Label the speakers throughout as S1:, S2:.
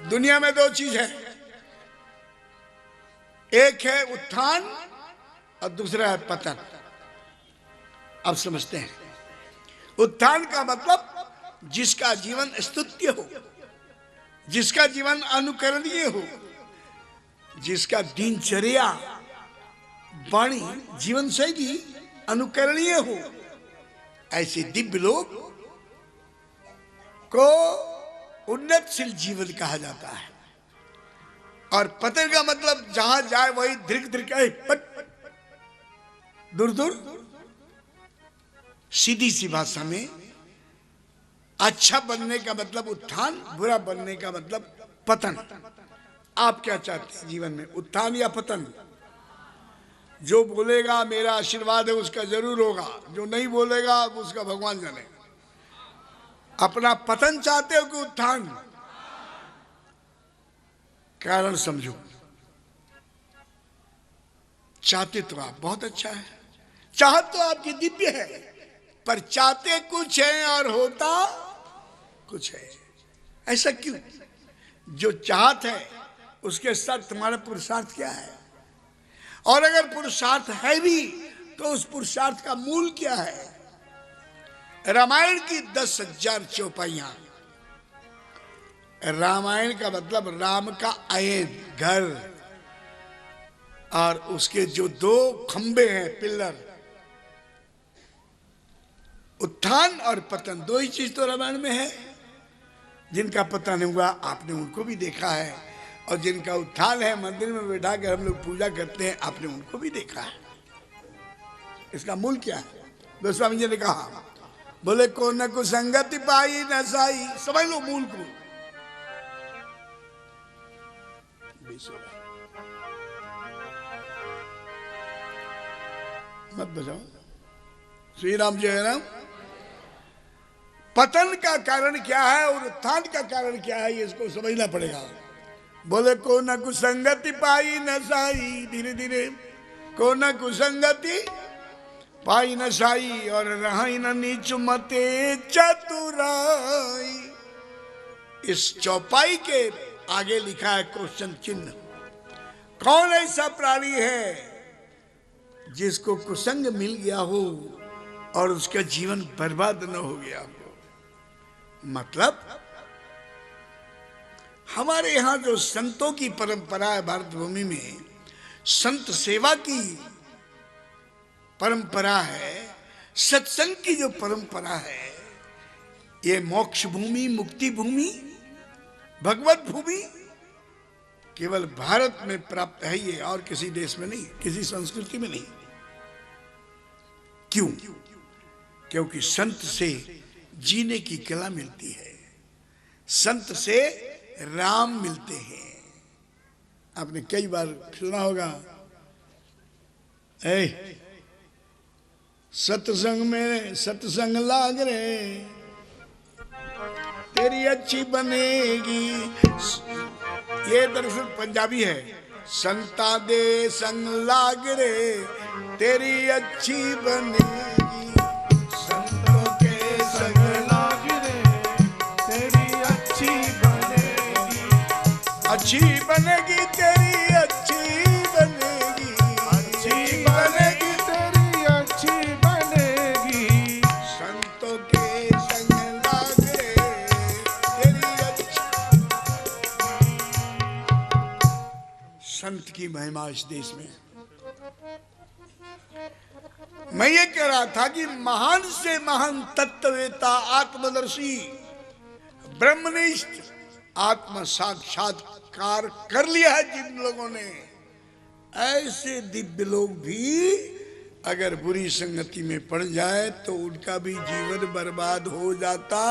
S1: दुनिया में दो चीज है, एक है उत्थान और दूसरा है पतन। अब समझते हैं। उत्थान का मतलब जिसका जीवन स्तुत्य हो, जिसका जीवन अनुकरणीय हो, जिसका दिनचर्या वाणी जीवन शैली अनुकरणीय हो, ऐसे दिव्य लोग को उन्नतशील जीवन कहा जाता है। और पतन का मतलब जहां जाए वही धृक धृक दूर दूर। सीधी सी भाषा में अच्छा बनने का मतलब उत्थान, बुरा बनने का मतलब पतन। आप क्या चाहते हैं जीवन में, उत्थान या पतन? जो बोलेगा मेरा आशीर्वाद है उसका जरूर होगा, जो नहीं बोलेगा उसका भगवान जाने। अपना पतन चाहते हो कि उत्थान? कारण समझो। चाहते तो आप बहुत अच्छा है, चाहत तो आपकी दिव्य है, पर चाहते कुछ है और होता कुछ है। ऐसा क्यों? जो चाहत है उसके साथ तुम्हारा पुरुषार्थ क्या है? और अगर पुरुषार्थ है भी तो उस पुरुषार्थ का मूल क्या है? रामायण की 10,000 चौपाइयां। रामायण का मतलब राम का आयन, घर, और उसके जो दो खंबे हैं, पिलर। उत्थान और पतन दो ही चीज तो रामायण में है। जिनका पतन हुआ आपने उनको भी देखा है, और जिनका उत्थान है मंदिर में बैठा कर हम लोग पूजा करते हैं, आपने उनको भी देखा है। इसका मूल क्या है? गोस्वामी जी ने कहा, बोले को न कुसंगति पाई न साई। समझ लो मूल को। मत बजाओ। श्री राम जय राम। पतन का कारण क्या है और उत्थान का कारण क्या है, ये इसको समझना पड़ेगा। बोले को न कुसंगति पाई न साई, धीरे धीरे, को न कुसंगति पाई न साई, और रही न नीच मते चतुराई। इस चौपाई के आगे लिखा है क्वेश्चन चिन्ह। कौन ऐसा प्राणी है जिसको कुसंग मिल गया हो और उसका जीवन बर्बाद न हो गया हो? मतलब हमारे यहां जो संतों की परंपरा है, भारत भूमि में संत सेवा की परंपरा है, सत्संग की जो परंपरा है, ये मोक्ष भूमि, मुक्ति भूमि, भगवत भूमि केवल भारत में प्राप्त है ये, और किसी देश में नहीं, किसी संस्कृति में नहीं। क्यों? क्योंकि संत से जीने की कला मिलती है, संत से राम मिलते हैं। आपने कई बार सुना होगा, सत्संग में सत्संग लाग रे, तेरी अच्छी बनेगी। ये दरअसल पंजाबी है। संता दे संग लाग रे, तेरी अच्छी बनेगी। संतों के संग लाग रे, तेरी अच्छी बनेगी। अच्छी बनेगी तेरी, अच्छी बनेगी, अच्छी बनेगी तेरी, अच्छी बनेगी। संतों के संग लाग रे, तेरी अच्छी। संत की महिमा इस देश में। मैं ये कह रहा था कि महान से महान तत्ववेता, आत्मदर्शी, ब्रह्मनिष्ठ, आत्म साक्षात्कार कर लिया है जिन लोगों ने, ऐसे दिव्य लोग भी अगर बुरी संगति में पड़ जाए तो उनका भी जीवन बर्बाद हो जाता।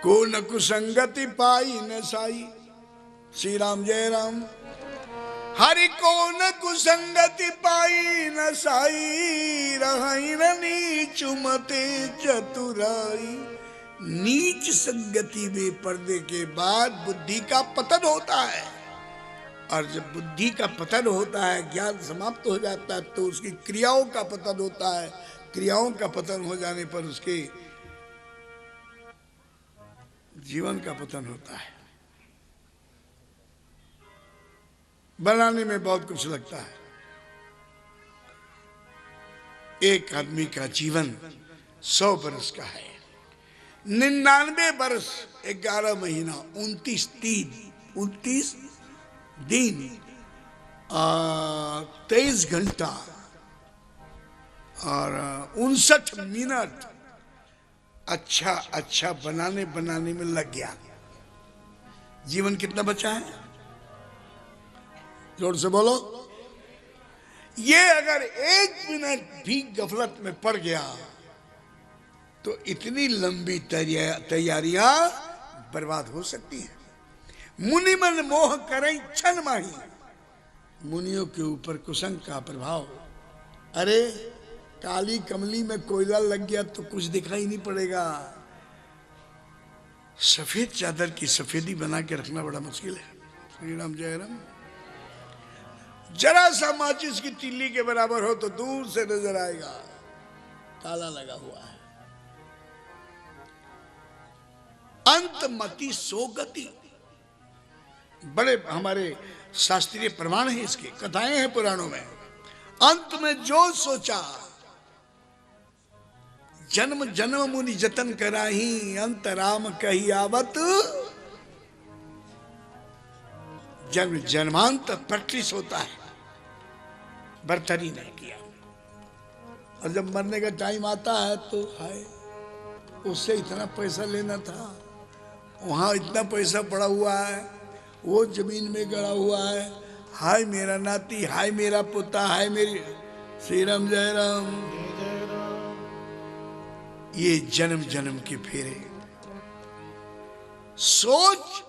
S1: को न कुसंगति पाई न साई। श्री राम जय राम। हरि को न कुसंगति पाई न साई, रही न नीच मते चतुराई। नीच संगति में पड़ने के बाद बुद्धि का पतन होता है, और जब बुद्धि का पतन होता है, ज्ञान समाप्त हो जाता है, तो उसकी क्रियाओं का पतन होता है। क्रियाओं का पतन हो जाने पर उसके जीवन का पतन होता है। बनाने में बहुत कुछ लगता है। एक आदमी का जीवन 100 वर्ष का है, 99 वर्ष 11 महीना 29 दिन 23 घंटा और 59 मिनट अच्छा बनाने में लग गया। जीवन कितना बचा है? जोर से बोलो। ये अगर 1 मिनट भी गफलत में पड़ गया तो इतनी लंबी तैयारियां बर्बाद हो सकती हैं। मुनि मन मोह करें क्षण माही। मुनियों के ऊपर कुसंग का प्रभाव। अरे काली कमली में कोयला लग गया तो कुछ दिखाई नहीं पड़ेगा। सफेद चादर की सफेदी बना के रखना बड़ा मुश्किल है। श्री राम जय राम। जरा सा माचिस की तीली के बराबर हो तो दूर से नजर आएगा काला लगा हुआ है। अंतमति सोगति, बड़े हमारे शास्त्रीय प्रमाण है इसके, कथाएं हैं पुराणों में। अंत में जो सोचा, जन्म जन्म मुनि जतन कराही, अंत राम कही आवत, जन्म जन्मांत प्रैक्टिस होता है, बर्तरी नहीं किया। और जब मरने का टाइम आता है तो हाय, उससे इतना पैसा लेना था, वहां इतना पैसा पड़ा हुआ है, वो जमीन में गड़ा हुआ है, हाय मेरा नाती, हाय मेरा पोता, हाय मेरी। श्री राम जय राम। ये जन्म जन्म के फेरे। सोच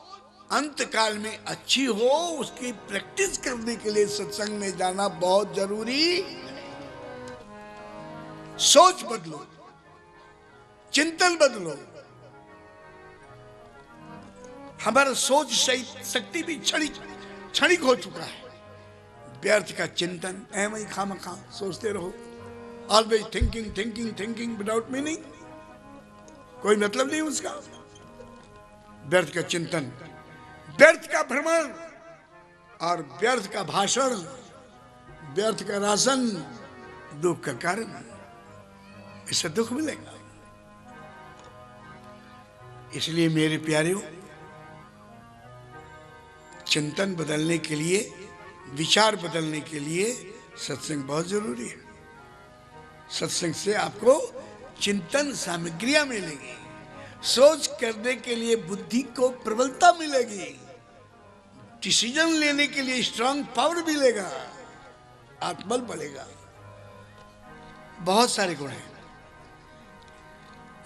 S1: अंत काल में अच्छी हो, उसकी प्रैक्टिस करने के लिए सत्संग में जाना बहुत जरूरी। सोच बदलो, चिंतन बदलो। हमारा सोच शक्ति भी क्षणिक हो चुका है। व्यर्थ का चिंतन, ऐम ही खामखा सोचते रहो। ऑलवेज थिंकिंग विदाउट मीनिंग, कोई मतलब नहीं उसका। व्यर्थ का चिंतन, व्यर्थ का भ्रमण और व्यर्थ का भाषण, व्यर्थ का राशन दुख का कारण। इससे दुख मिलेगा। इसलिए मेरे प्यारेओ, चिंतन बदलने के लिए, विचार बदलने के लिए सत्संग बहुत जरूरी है। सत्संग से आपको चिंतन सामग्रियां मिलेगी, सोच करने के लिए बुद्धि को प्रबलता मिलेगी, डिसीजन लेने के लिए स्ट्रांग पावर मिलेगा, आत्मबल बढ़ेगा। बहुत सारे गुण हैं।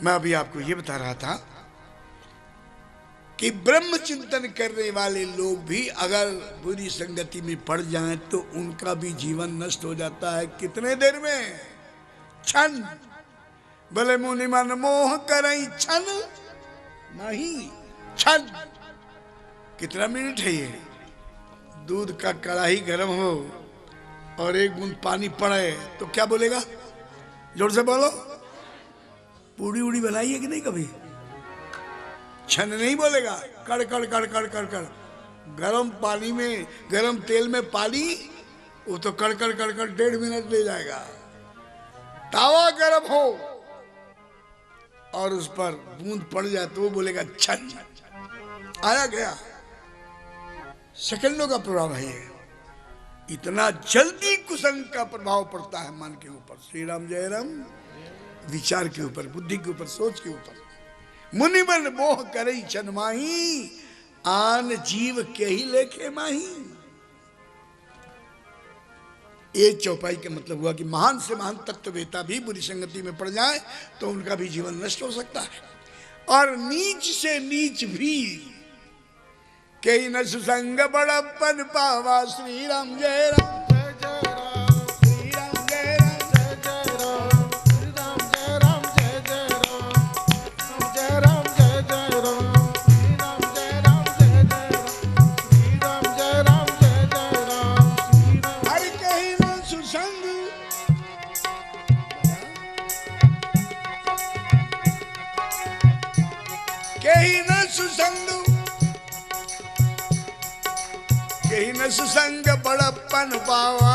S1: मैं अभी आपको ये बता रहा था कि ब्रह्म चिंतन करने वाले लोग भी अगर बुरी संगति में पड़ जाएं तो उनका भी जीवन नष्ट हो जाता है। कितने देर में? क्षण। भले मुनि मन मोह करई क्षण नहीं, क्षण। कितना मिनट है ये? दूध का कढ़ाई गर्म हो और एक बूंद पानी पड़े तो क्या बोलेगा? जोर से बोलो। पूड़ी उड़ी बनाई है कि नहीं कभी? क्षण नहीं बोलेगा, कड़ कड़ कड़ कड़ कड़ कड़। गरम पानी में, गरम तेल में पानी, वो तो कड़ कड़ कड़ कड़ 1.5 मिनट ले जाएगा। तावा गरम हो और उस पर बूंद पड़ जाए तो वो बोलेगा क्षण। आया गया, सेकंडों का प्रभाव है ये। इतना जल्दी कुसंग का प्रभाव पड़ता है मन के ऊपर। श्री राम जय राम। विचार के ऊपर, बुद्धि के ऊपर, सोच के ऊपर। मुनि मन मोह करई क्षण माही, आन जीव के ही लेखे माही। एक चौपाई का मतलब हुआ कि महान से महान तत्ववेता भी बुरी संगति में पड़ जाए तो उनका भी जीवन नष्ट हो सकता है। और नीच से नीच भी कई न सुसंग बड़प्पन पावा। श्री राम जय राम। श्री राम जय राम।
S2: जय राम, श्री राम जय राम, जय राम, जय राम।
S1: न सुसंग, कहीं न सुसंग बड़प्पन पावा।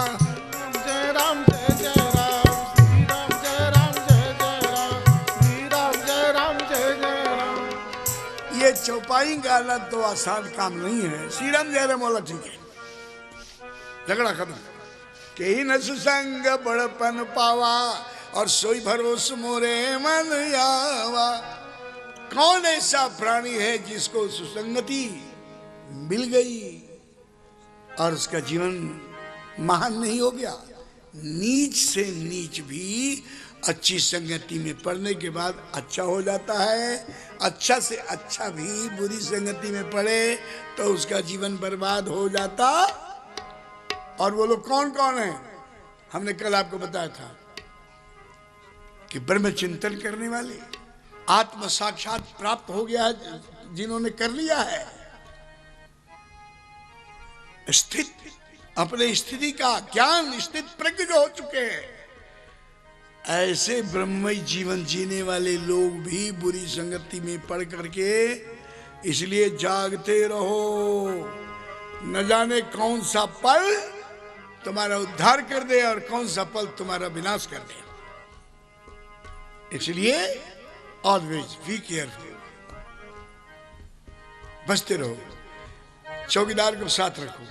S2: जय राम जय जय राम, श्री राम जय राम जय जय राम, श्री राम जय राम जय जय राम।
S1: ये चौपाई गाना तो आसान काम नहीं है। श्री राम जय राम वाला ठीक है, झगड़ा खत्म। कहीं न सुसंग बड़पन पावा, और सोई भरोस मोरे मन आवा। कौन ऐसा प्राणी है जिसको सुसंगति मिल गई और उसका जीवन महान नहीं हो गया? नीच से नीच भी अच्छी संगति में पड़ने के बाद अच्छा हो जाता है। अच्छा से अच्छा भी बुरी संगति में पड़े तो उसका जीवन बर्बाद हो जाता। और वो लोग कौन कौन है? हमने कल आपको बताया था कि ब्रह्म चिंतन करने वाले, आत्म साक्षात प्राप्त हो गया है जिन्होंने कर लिया है, स्थित अपने स्थिति का ज्ञान, स्थित प्रज्ञ जो हो चुके हैं, ऐसे ब्रह्ममय जीवन जीने वाले लोग भी बुरी संगति में पड़ करके, इसलिए जागते रहो। न जाने कौन सा पल तुम्हारा उद्धार कर दे और कौन सा पल तुम्हारा विनाश कर दे। इसलिए ऑलवेज बी केयरफुल, बचते रहो, चौकीदार को साथ रखो।